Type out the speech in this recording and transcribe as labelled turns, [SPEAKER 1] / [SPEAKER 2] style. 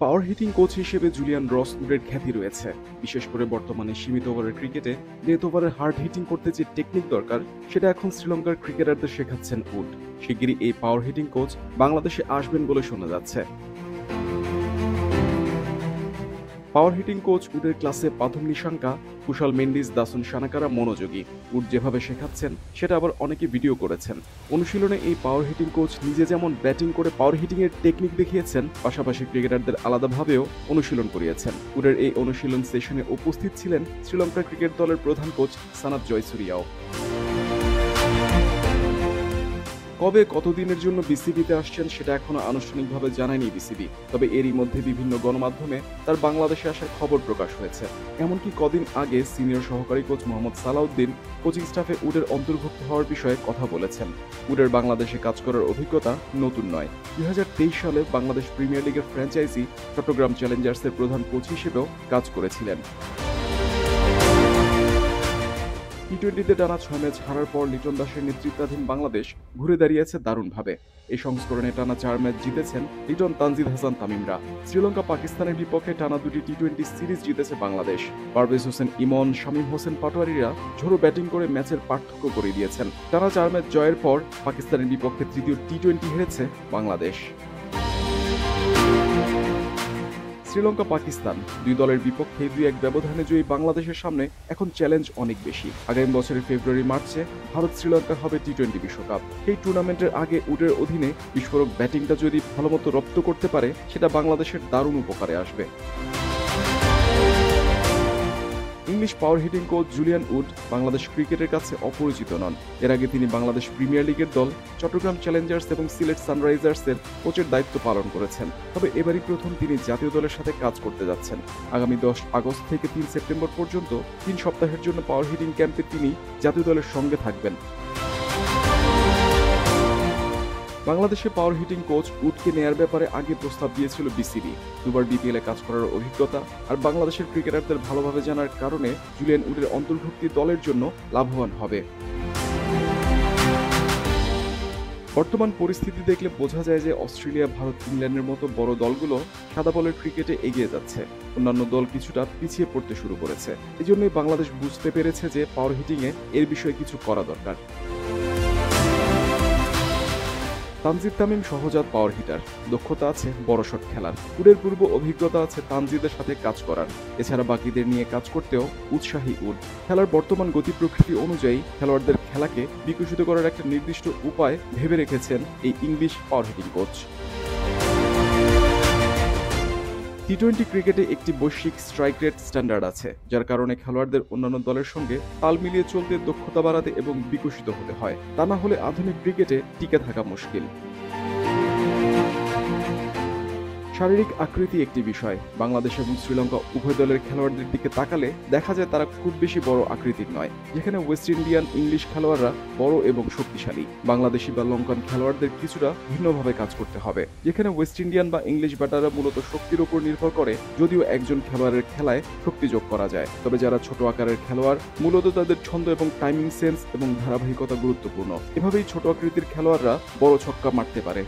[SPEAKER 1] পাওয়ার heating coach হিসেবে Julian রস উডের খ্যাতি রয়েছে। বিশেষ করে বর্তমানে সীমিত ওভারের ক্রিকেটে ডেথ ওভারের হার্ড হিটিং করতে যে টেকনিক দরকার সেটা এখন শ্রীলঙ্কার ক্রিকেটারদের শেখাচ্ছেন উড। শিগগিরই এই পাওয়ার হিটিং কোচ বাংলাদেশে আসবেন বলে শোনা যাচ্ছে। পাওয়ার হিটিং কোচ উডের ক্লাসে পাথম নিশাঙ্কা, কুশল মেন্ডিস, দাসুন সানাকারা মনোযোগী। উড যেভাবে শেখাচ্ছেন সেটা আবার অনেকে ভিডিও করেছেন। অনুশীলনে এই পাওয়ার হিটিং কোচ নিজে যেমন ব্যাটিং করে পাওয়ার হিটিং এর টেকনিক দেখিয়েছেন, পাশাপাশি ক্রিকেটারদের আলাদাভাবেও অনুশীলন করিয়েছেন। উডের এই অনুশীলন সেশনে উপস্থিত ছিলেন শ্রীলঙ্কার ক্রিকেট দলের প্রধান কোচ সানাত জয়সুরিয়াও। কবে কতদিনের জন্য বিসিবিতে আসছেন সেটা এখনো আনুষ্ঠানিকভাবে জানায়নি বিসিবি, তবে এরই মধ্যে বিভিন্ন গণমাধ্যমে তার বাংলাদেশে আসার খবর প্রকাশ হয়েছে। এমনকি কদিন আগে সিনিয়র সহকারী কোচ মোহাম্মদ সালাউদ্দিন কোচিং স্টাফে উডের অন্তর্ভুক্ত হওয়ার বিষয়ে কথা বলেছেন। উডের বাংলাদেশে কাজ করার অভিজ্ঞতা নতুন নয়। 2023 সালে বাংলাদেশ প্রিমিয়ার লিগের ফ্র্যাঞ্চাইজি চট্টগ্রাম চ্যালেঞ্জার্সের প্রধান কোচ হিসেবেও কাজ করেছিলেন। টি-20তে টানা 6 ম্যাচ হারার পর লিটন দাসের নেতৃত্বাধীন বাংলাদেশ ঘুরে দাঁড়িয়েছে দারুণভাবে। এই সংস্করণে টানা 4 ম্যাচ জিতেছেন লিটন, তানজিদ হাসান তামিমরা। শ্রীলঙ্কা পাকিস্তানের বিপক্ষে টানা 2টি টি-20 সিরিজ জিতেছে বাংলাদেশ। পারভেজ হোসেন ইমন, শামীম হোসেন পাটোয়ারিরা ঝোড়ো ব্যাটিং করে ম্যাচের পার্থক্য করে দিয়েছেন। টানা 4 ম্যাচ জয়ের পর পাকিস্তানের বিপক্ষে তৃতীয় টি-20 হেরেছে বাংলাদেশ। শ্রীলঙ্কা পাকিস্তান দুই দলের বিপক্ষে 2-1 ব্যবধানে জয়ী বাংলাদেশের সামনে এখন চ্যালেঞ্জ অনেক বেশি। আগামী বছরের ফেব্রুয়ারি-মার্চে ভারত শ্রীলঙ্কার হবে টি-20 বিশ্বকাপ। এই টুর্নামেন্টের আগে উডের অধীনে বিস্ফোরক ব্যাটিংটা যদি ভালোমতো রপ্ত করতে পারে সেটা বাংলাদেশের দারুণ উপকারে আসবে। English power heating coach Julian would Bangladesh ক্রিকেটের কাছে অপরিচিত নন। এর আগে তিনি বাংলাদেশ প্রিমিয়ার লিগের দল চট্টগ্রাম চ্যালেঞ্জার্স এবং সিলেট সানরাইজার্সের কোচের দায়িত্ব পালন করেছেন। তবে এবারই প্রথম তিনি জাতীয় দলের সাথে কাজ করতে যাচ্ছেন। আগামী 10 আগস্ট থেকে 3 সেপ্টেম্বর পর্যন্ত 3 সপ্তাহের জন্য পাওয়ার হিটিং ক্যাম্পে তিনি জাতীয় দলের সঙ্গে থাকবেন। বাংলাদেশে পাওয়ার হিটিং কোচ উডকে নেয়ার ব্যাপারে আগে প্রস্তাব দিয়েছিল বিসিবি। দুবার বিপিএলে কাজ করার অভিজ্ঞতা আর বাংলাদেশের ক্রিকেটারদের ভালোভাবে জানার কারণে জুলিয়ান উডের অন্তর্ভুক্তি দলের জন্য লাভবান হবে। বর্তমান পরিস্থিতি দেখলে বোঝা যায় যে অস্ট্রেলিয়া, ভারত, ইংল্যান্ডের মতো বড় দলগুলো সাদা বলের ক্রিকেটে এগিয়ে যাচ্ছে। অন্যান্য দল কিছুটা পিছিয়ে পড়তে শুরু করেছে। এজন্যই বাংলাদেশ বুঝতে পেরেছে যে পাওয়ার হিটিংয়ে এর বিষয়ে কিছু করা দরকার। তানজিদ তামিম সহজাত পাওয়ার হিটার, দক্ষতা আছে বড় শট খেলার। উডের পূর্ব অভিজ্ঞতা আছে তানজিদের সাথে কাজ করার। এছাড়া বাকিদের নিয়ে কাজ করতেও উৎসাহী উড। খেলার বর্তমান গতি প্রকৃতি অনুযায়ী খেলোয়াড়দের খেলাকে বিকশিত করার একটা নির্দিষ্ট উপায় ভেবে রেখেছেন এই ইংলিশ পাওয়ার হিটিং কোচ। টি-20 ক্রিকেটে একটি বৈশ্বিক স্ট্রাইক রেট স্ট্যান্ডার্ড আছে, যার কারণে খেলোয়াড়দের অন্যান্য দলের সঙ্গে তাল মিলিয়ে চলতে, দক্ষতা বাড়াতে এবং বিকশিত হতে হয়। তা না হলে আধুনিক ক্রিকেটে টিকে থাকা মুশকিল। শারীরিক আকৃতি একটি বিষয়। বাংলাদেশ এবং শ্রীলঙ্কা উভয় দলের খেলোয়াড়দের দিকে তাকালে দেখা যায় তারা খুব বেশি বড় আকৃতির নয়, যেখানে ওয়েস্ট ইন্ডিয়ান, ইংলিশ খেলোয়াড়রা বড় এবং শক্তিশালী। বাংলাদেশি বা লঙ্কান খেলোয়াড়দের কিছুটা ভিন্নভাবে কাজ করতে হবে, যেখানে ওয়েস্ট ইন্ডিয়ান বা ইংলিশ ব্যাটাররা মূলত শক্তির উপর নির্ভর করে, যদিও একজন খেলোয়াড়ের খেলায় শক্তি যোগ করা যায়। তবে যারা ছোট আকারের খেলোয়াড়, মূলত তাদের ছন্দ এবং টাইমিং সেন্স এবং ধারাবাহিকতা গুরুত্বপূর্ণ। এভাবেই ছোট আকৃতির খেলোয়াড়রা বড় ছক্কা মারতে পারে।